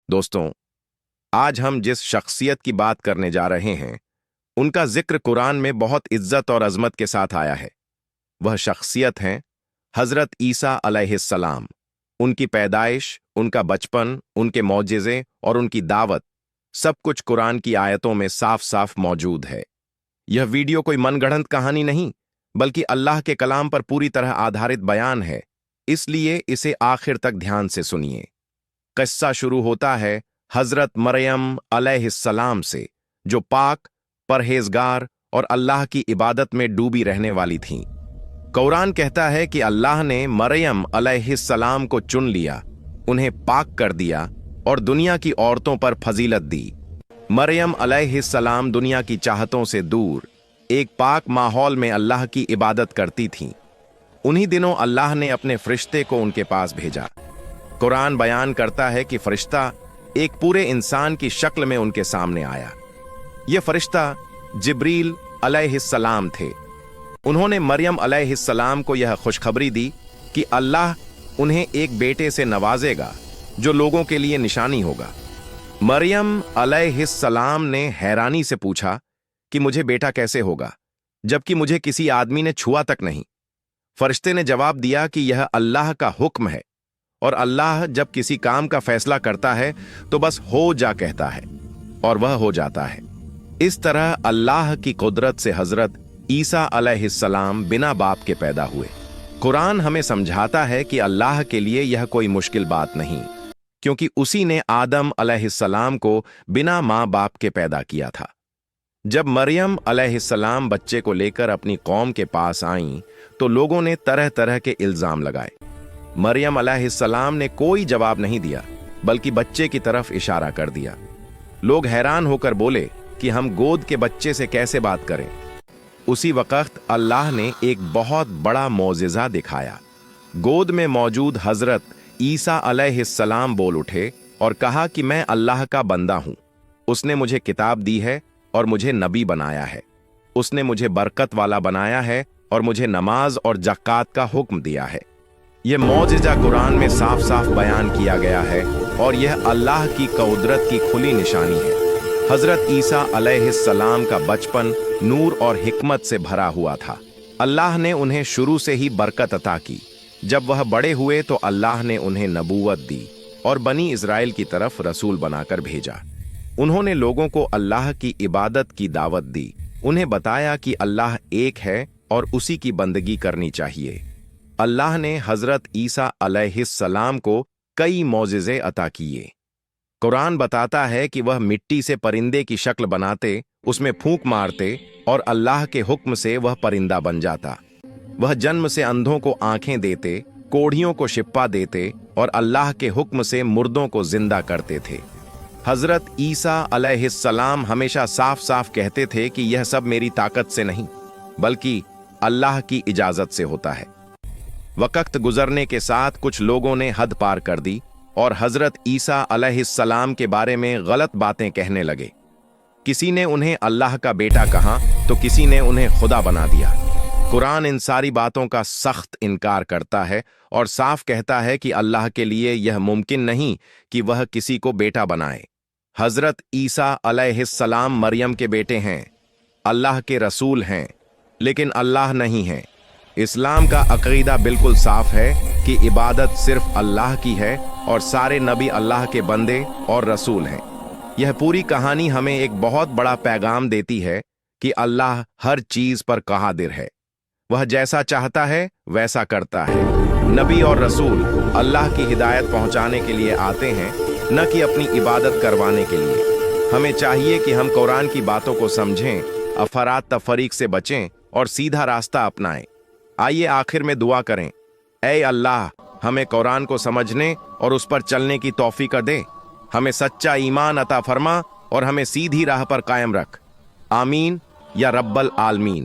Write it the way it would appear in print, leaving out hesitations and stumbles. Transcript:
दोस्तों, आज हम जिस शख्सियत की बात करने जा रहे हैं उनका जिक्र कुरान में बहुत इज्जत और अजमत के साथ आया है। वह शख्सियत हैं हजरत ईसा अलैहिस्सलाम। उनकी पैदाइश, उनका बचपन, उनके मौजिज़े और उनकी दावत सब कुछ कुरान की आयतों में साफ साफ मौजूद है। यह वीडियो कोई मनगढ़ंत कहानी नहीं बल्कि अल्लाह के कलाम पर पूरी तरह आधारित बयान है, इसलिए इसे आखिर तक ध्यान से सुनिए। किस्सा शुरू होता है हजरत मरियम अलैहिस्सलाम से, जो पाक, परहेजगार और अल्लाह की इबादत में डूबी रहने वाली थीं। कुरान कहता है कि अल्लाह ने मरियम अलैहिस्सलाम को चुन लिया, उन्हें पाक कर दिया और दुनिया की औरतों पर फजीलत दी। मरियम अलैहिस्सलाम दुनिया की चाहतों से दूर एक पाक माहौल में अल्लाह की इबादत करती थीं। उन्हीं दिनों अल्लाह ने अपने फरिश्ते को उनके पास भेजा। कुरान बयान करता है कि फरिश्ता एक पूरे इंसान की शक्ल में उनके सामने आया। यह फरिश्ता जिब्रील अलैहिस्सलाम थे। उन्होंने मरियम अलैहिस्सलाम को यह खुशखबरी दी कि अल्लाह उन्हें एक बेटे से नवाजेगा जो लोगों के लिए निशानी होगा। मरियम अलैहिस्सलाम ने हैरानी से पूछा कि मुझे बेटा कैसे होगा, जबकि मुझे किसी आदमी ने छुआ तक नहीं। फरिश्ते ने जवाब दिया कि यह अल्लाह का हुक्म है और अल्लाह जब किसी काम का फैसला करता है तो बस हो जा कहता है और वह हो जाता है। इस तरह अल्लाह की कुदरत से हजरत ईसा अलैहिस्सलाम बिना बाप के पैदा हुए। कुरान हमें समझाता है कि अल्लाह के लिए यह कोई मुश्किल बात नहीं, क्योंकि उसी ने आदम अलैहिस्सलाम को बिना माँ बाप के पैदा किया था। जब मरियम अलैहिस्सलाम बच्चे को लेकर अपनी कौम के पास आईं तो लोगों ने तरह तरह के इल्जाम लगाए। मरियम अलैहिस्सलाम ने कोई जवाब नहीं दिया, बल्कि बच्चे की तरफ इशारा कर दिया। लोग हैरान होकर बोले कि हम गोद के बच्चे से कैसे बात करें। उसी वक्त अल्लाह ने एक बहुत बड़ा मौजिज़ा दिखाया। गोद में मौजूद हजरत ईसा अलैहिस्सलाम बोल उठे और कहा कि मैं अल्लाह का बंदा हूं। उसने मुझे किताब दी है और मुझे नबी बनाया है। उसने मुझे बरकत वाला बनाया है और मुझे नमाज और ज़कात का हुक्म दिया है। यह मौजिज़ा कुरान में साफ साफ बयान किया गया है और यह अल्लाह की कुदरत की खुली निशानी है। हजरत ईसा अलैहिस्सलाम का बचपन नूर और हिकमत से भरा हुआ था। अल्लाह ने उन्हें शुरू से ही बरकत अता की। जब वह बड़े हुए तो अल्लाह ने उन्हें नबूवत दी और बनी इज़राइल की तरफ रसूल बनाकर भेजा। उन्होंने लोगों को अल्लाह की इबादत की दावत दी। उन्हें बताया कि अल्लाह एक है और उसी की बंदगी करनी चाहिए। अल्लाह ने हजरत ईसा अलैहिस्सलाम को कई मौजिज़े अता किए। कुरान बताता है कि वह मिट्टी से परिंदे की शक्ल बनाते, उसमें फूंक मारते और अल्लाह के हुक्म से वह परिंदा बन जाता। वह जन्म से अंधों को आंखें देते, कोढ़ियों को शिप्पा देते और अल्लाह के हुक्म से मुर्दों को जिंदा करते थे। हजरत ईसा अलैहिस्सलाम हमेशा साफ साफ कहते थे कि यह सब मेरी ताकत से नहीं बल्कि अल्लाह की इजाजत से होता है। वक्त गुजरने के साथ कुछ लोगों ने हद पार कर दी और हजरत ईसा अलैहिस्सलाम के बारे में गलत बातें कहने लगे। किसी ने उन्हें अल्लाह का बेटा कहा तो किसी ने उन्हें खुदा बना दिया। कुरान इन सारी बातों का सख्त इनकार करता है और साफ कहता है कि अल्लाह के लिए यह मुमकिन नहीं कि वह किसी को बेटा बनाए। हजरत ईसा अलैहिस्सलाम मरियम के बेटे हैं, अल्लाह के रसूल हैं, लेकिन अल्लाह नहीं है। इस्लाम का अकीदा बिल्कुल साफ है कि इबादत सिर्फ अल्लाह की है और सारे नबी अल्लाह के बंदे और रसूल हैं। यह पूरी कहानी हमें एक बहुत बड़ा पैगाम देती है कि अल्लाह हर चीज पर कादिर है। वह जैसा चाहता है वैसा करता है। नबी और रसूल अल्लाह की हिदायत पहुंचाने के लिए आते हैं, न कि अपनी इबादत करवाने के लिए। हमें चाहिए कि हम कुरान की बातों को समझें, अफरात तफरीक से बचें और सीधा रास्ता अपनाएं। आइए आखिर में दुआ करें, ऐ अल्लाह हमें कुरान को समझने और उस पर चलने की तौफीक दे। हमें सच्चा ईमान अता फरमा और हमें सीधी राह पर कायम रख। आमीन या रब्बल आलमीन।